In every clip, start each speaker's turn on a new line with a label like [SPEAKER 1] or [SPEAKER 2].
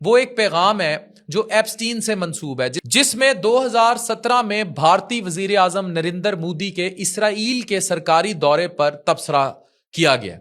[SPEAKER 1] وہ ایک پیغام ہے جو ایپسٹین سے منسوب ہے، جس میں 2017 میں بھارتی وزیر اعظم نریندر مودی کے اسرائیل کے سرکاری دورے پر تبصرہ کیا گیا۔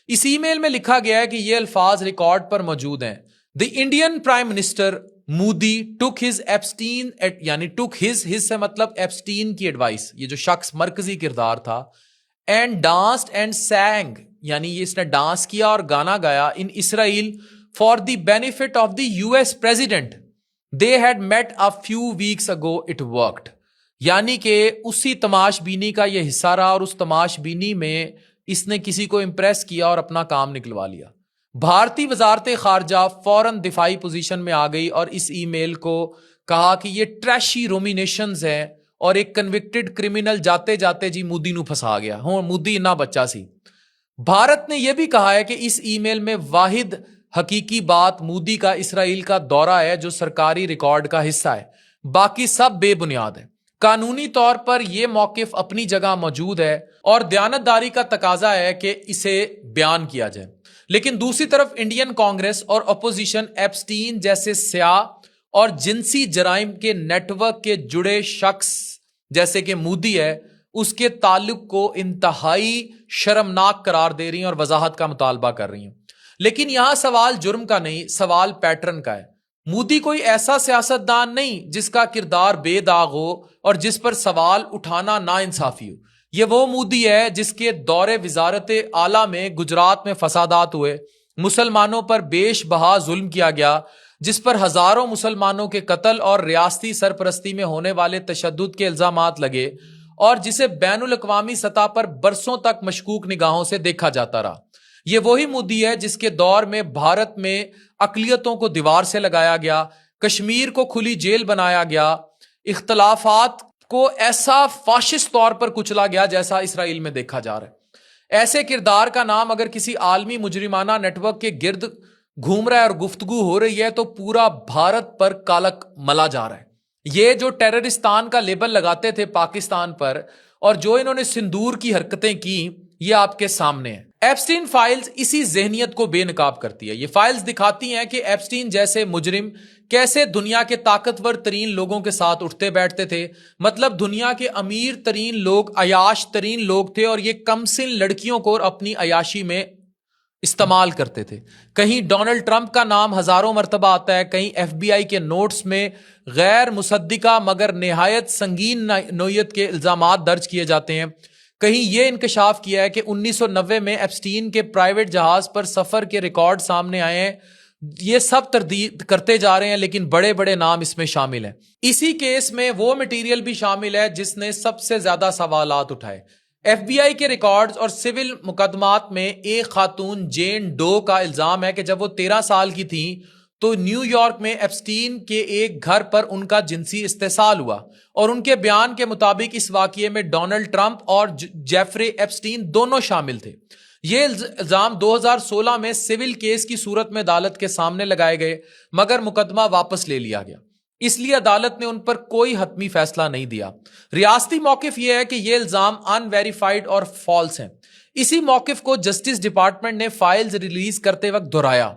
[SPEAKER 1] اس ای میل میں لکھا گیا ہے کہ یہ الفاظ ریکارڈ پر موجود ہیں: the Indian prime minister Modi took his Epstein, یعنی ٹک ہز سے مطلب ایپسٹین کی ایڈوائس، یہ جو شخص مرکزی کردار تھا، اینڈ ڈانسڈ اینڈ سینگ، یعنی اس نے ڈانس کیا اور گانا گایا، in Israel for the benefit of the U S president, they had met a few weeks ago, it worked, یعنی کہ اسی تماش بینی کا یہ حصہ رہا اور اس تماش بینی میں اس نے کسی کو امپریس کیا اور اپنا کام نکلوا لیا۔ بھارتی وزارت خارجہ فوراً دفاعی پوزیشن میں آ گئی اور اس ای میل کو کہا کہ یہ ٹریشی رومینیشنز ہیں اور ایک کنوکٹڈ کرمنل جاتے جاتے جی مودی نو پھنسا گیا ہوں، مودی نہ بچا سی۔ بھارت نے یہ بھی کہا ہے کہ اس ای میل میں واحد حقیقی بات مودی کا اسرائیل کا دورہ ہے جو سرکاری ریکارڈ کا حصہ ہے، باقی سب بے بنیاد ہے۔ قانونی طور پر یہ موقف اپنی جگہ موجود ہے اور دیانتداری کا تقاضا ہے کہ اسے بیان کیا جائے، لیکن دوسری طرف انڈین کانگریس اور اپوزیشن ایپسٹین جیسے سیاہ اور جنسی جرائم کے نیٹ ورک کے جڑے شخص جیسے کہ مودی ہے، اس کے تعلق کو انتہائی شرمناک قرار دے رہی ہیں اور وضاحت کا مطالبہ کر رہی ہیں۔ لیکن یہاں سوال جرم کا نہیں، سوال پیٹرن کا ہے۔ مودی کوئی ایسا سیاستدان نہیں جس کا کردار بے داغ ہو اور جس پر سوال اٹھانا نا انصافی ہو۔ یہ وہ مودی ہے جس کے دور وزارت اعلیٰ میں گجرات میں فسادات ہوئے، مسلمانوں پر بیش بہا ظلم کیا گیا، جس پر ہزاروں مسلمانوں کے قتل اور ریاستی سرپرستی میں ہونے والے تشدد کے الزامات لگے، اور جسے بین الاقوامی سطح پر برسوں تک مشکوک نگاہوں سے دیکھا جاتا رہا۔ یہ وہی مودی ہے جس کے دور میں بھارت میں اقلیتوں کو دیوار سے لگایا گیا، کشمیر کو کھلی جیل بنایا گیا، اختلافات کو ایسا فاشسٹ طور پر کچلا گیا جیسا اسرائیل میں دیکھا جا رہا ہے۔ ایسے کردار کا نام اگر کسی عالمی مجرمانہ نیٹ ورک کے گرد گھوم رہا ہے اور گفتگو ہو رہی ہے تو پورا بھارت پر کالک ملا جا رہا ہے۔ یہ جو ٹیررستان کا لیبل لگاتے تھے پاکستان پر اور جو انہوں نے سندور کی حرکتیں کی، یہ آپ کے سامنے ہے۔ ایپسٹین فائلز اسی ذہنیت کو بے نقاب کرتی ہے۔ یہ فائلز دکھاتی ہیں کہ ایپسٹین جیسے مجرم کیسے دنیا کے طاقتور ترین لوگوں کے ساتھ اٹھتے بیٹھتے تھے، مطلب دنیا کے امیر ترین لوگ، عیاش ترین لوگ تھے، اور یہ کم سن لڑکیوں کو اپنی عیاشی میں استعمال کرتے تھے۔ کہیں ڈونلڈ ٹرمپ کا نام ہزاروں مرتبہ آتا ہے، کہیں ایف بی آئی کے نوٹس میں غیر مصدقہ مگر نہایت سنگین نوعیت کے الزامات درج کیے جاتے ہیں، کہیں یہ انکشاف کیا ہے کہ 1990 میں ایپسٹین کے پرائیویٹ جہاز پر سفر کے ریکارڈ سامنے آئے ہیں۔ یہ سب تردید کرتے جا رہے ہیں لیکن بڑے بڑے نام اس میں شامل ہیں۔ اسی کیس میں وہ مٹیریل بھی شامل ہے جس نے سب سے زیادہ سوالات اٹھائے۔ ایف بی آئی کے ریکارڈز اور سول مقدمات میں ایک خاتون جین ڈو کا الزام ہے کہ جب وہ 13 سال کی تھیں تو نیو یارک میں ایپسٹین کے ایک گھر پر ان کا جنسی استحصال ہوا، اور ان کے بیان کے مطابق اس واقعے میں ڈونلڈ ٹرمپ اور جیفری ایپسٹین دونوں شامل تھے۔ یہ الزام 2016 میں سول کیس کی صورت میں عدالت کے سامنے لگائے گئے، مگر مقدمہ واپس لے لیا گیا، اس لیے عدالت نے ان پر کوئی حتمی فیصلہ نہیں دیا۔ ریاستی موقف یہ ہے کہ یہ الزام ان ویریفائڈ اور فالس ہیں۔ اسی موقف کو جسٹس ڈپارٹمنٹ نے فائلز ریلیز کرتے وقت دہرایا۔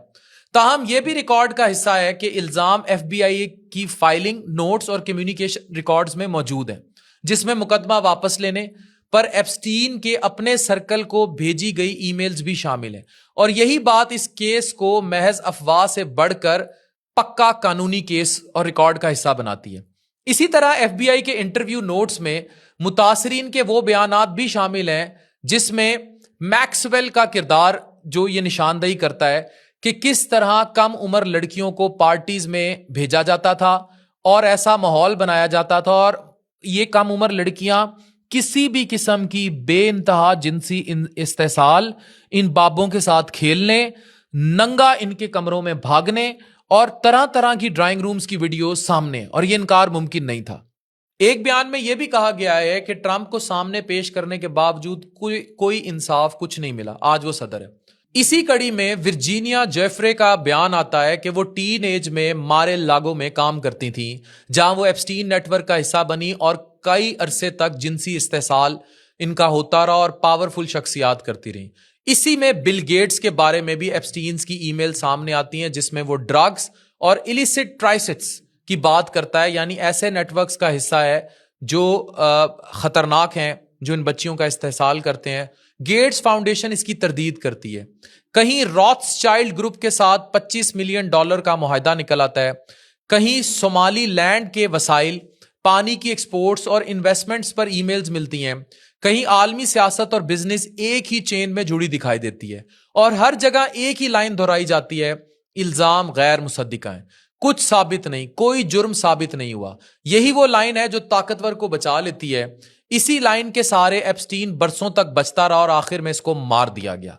[SPEAKER 1] تاہم یہ بھی ریکارڈ کا حصہ ہے کہ الزام ایف بی آئی کی فائلنگ نوٹس اور کمیونیکیشن ریکارڈز میں موجود ہیں، جس میں مقدمہ واپس لینے پر ایپسٹین کے اپنے سرکل کو بھیجی گئی ای میلز بھی شامل ہیں، اور یہی بات اس کیس کو محض افواہ سے بڑھ کر پکا قانونی کیس اور ریکارڈ کا حصہ بناتی ہے۔ اسی طرح ایف بی آئی کے انٹرویو نوٹس میں متاثرین کے وہ بیانات بھی شامل ہیں جس میں میکسویل کا کردار جو یہ نشاندہی کرتا ہے کہ کس طرح کم عمر لڑکیوں کو پارٹیز میں بھیجا جاتا تھا اور ایسا ماحول بنایا جاتا تھا، اور یہ کم عمر لڑکیاں کسی بھی قسم کی بے انتہا جنسی استحصال، ان بابوں کے ساتھ کھیلنے، ننگا ان کے کمروں میں بھاگنے اور طرح طرح کی ڈرائنگ رومز کی ویڈیو سامنے، اور یہ انکار ممکن نہیں تھا۔ ایک بیان میں یہ بھی کہا گیا ہے کہ ٹرمپ کو سامنے پیش کرنے کے باوجود کوئی انصاف کچھ نہیں ملا، آج وہ صدر ہے۔ اسی کڑی میں ورجینیا جیفرے کا بیان آتا ہے کہ وہ ٹین ایج میں مارے لاگو میں کام کرتی تھیں، جہاں وہ ایپسٹین نیٹ ورک کا حصہ بنی اور کئی عرصے تک جنسی استحصال ان کا ہوتا رہا اور پاورفل شخصیات کرتی رہیں۔ اسی میں بل گیٹس کے بارے میں بھی ایپسٹینز کی ای میل سامنے آتی ہیں جس میں وہ ڈرگز اور illicit trisets کی بات کرتا ہے, یعنی ایسے نیٹ ورکس کا حصہ ہے جو خطرناک ہیں, جو ان بچیوں کا استحصال کرتے ہیں. گیٹس فاؤنڈیشن اس کی تردید کرتی ہے. کہیں روتھس چائلڈ گروپ کے ساتھ $25 ملین کا معاہدہ نکل آتا ہے. کہیں صومالی لینڈ کے وسائل, پانی کی ایکسپورٹس اور انویسٹمنٹس پر ای میلز ملتی ہیں. کہیں عالمی سیاست اور بزنس ایک ہی چین میں جڑی دکھائی دیتی ہے, اور ہر جگہ ایک ہی لائن دہرائی جاتی ہے, الزام غیر مصدقہ ہیں, کچھ ثابت نہیں, کوئی جرم ثابت نہیں ہوا. یہی وہ لائن ہے جو طاقتور کو بچا لیتی ہے. اسی لائن کے سارے ایپسٹین برسوں تک بچتا رہا اور آخر میں اس کو مار دیا گیا.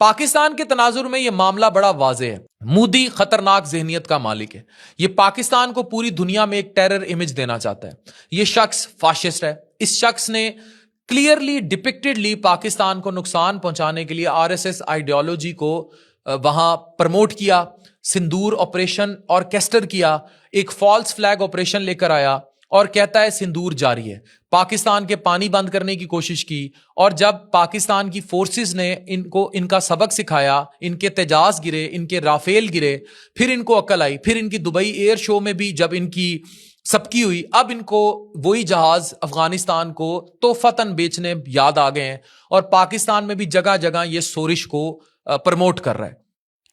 [SPEAKER 1] پاکستان کے تناظر میں یہ معاملہ بڑا واضح ہے. مودی خطرناک ذہنیت کا مالک ہے. یہ پاکستان کو پوری دنیا میں ایک ٹیرر امیج دینا چاہتا ہے. یہ شخص فاشسٹ ہے. اس شخص نے کلیئرلی ڈپکٹڈلی پاکستان کو نقصان پہنچانے کے لیے RSS آئیڈیالوجی کو وہاں پرموٹ کیا, سندور آپریشن آرکیسٹر کیا, ایک فالس فلیگ آپریشن لے کر آیا اور کہتا ہے سندور جاری ہے. پاکستان کے پانی بند کرنے کی کوشش کی, اور جب پاکستان کی فورسز نے ان کا سبق سکھایا, ان کے تیجاز گرے, ان کے رافیل گرے, پھر ان کو عقل آئی. پھر ان کی دبئی ایئر شو میں بھی جب ان کی سبکی ہوئی, اب ان کو وہی جہاز افغانستان کو تحفتاً بیچنے یاد آ گئے ہیں, اور پاکستان میں بھی جگہ جگہ یہ سورش کو پرموٹ کر رہا ہے.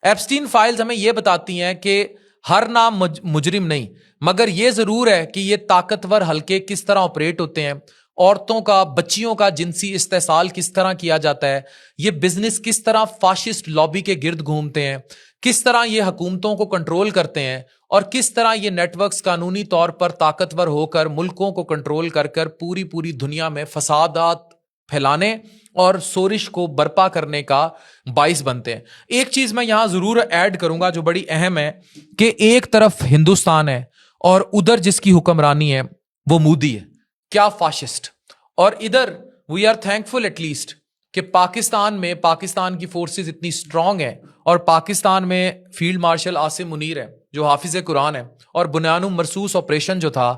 [SPEAKER 1] ایپسٹین فائلز ہمیں یہ بتاتی ہیں کہ ہر نام مجرم نہیں, مگر یہ ضرور ہے کہ یہ طاقتور حلقے کس طرح آپریٹ ہوتے ہیں, عورتوں کا, بچیوں کا جنسی استحصال کس طرح کیا جاتا ہے, یہ بزنس کس طرح فاشسٹ لابی کے گرد گھومتے ہیں, کس طرح یہ حکومتوں کو کنٹرول کرتے ہیں, اور کس طرح یہ نیٹ ورکس قانونی طور پر طاقتور ہو کر ملکوں کو کنٹرول کر کر پوری دنیا میں فسادات پھیلانے اور سورش کو برپا کرنے کا باعث بنتے ہیں. ایک چیز میں یہاں ضرور ایڈ کروں گا جو بڑی اہم ہے, کہ ایک طرف ہندوستان ہے اور ادھر جس کی حکمرانی ہے وہ مودی ہے, کیا فاشسٹ, اور ادھر we are thankful at least کہ پاکستان میں پاکستان کی فورسز اتنی اسٹرانگ ہیں, اور پاکستان میں فیلڈ مارشل عاصم منیر ہے جو حافظ قرآن ہے, اور بنیان مرصوص آپریشن جو تھا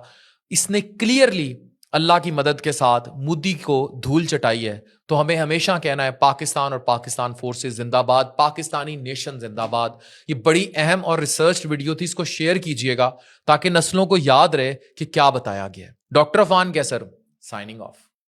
[SPEAKER 1] اس نے کلیئرلی اللہ کی مدد کے ساتھ مودی کو دھول چٹائی ہے. تو ہمیں ہمیشہ کہنا ہے پاکستان اور پاکستان فورسز زندہ باد, پاکستانی نیشن زندہ باد. یہ بڑی اہم اور ریسرچ ویڈیو تھی, اس کو شیئر کیجئے گا تاکہ نسلوں کو یاد رہے کہ کیا بتایا گیا ہے. ڈاکٹر عفان کیسر, سائننگ آف.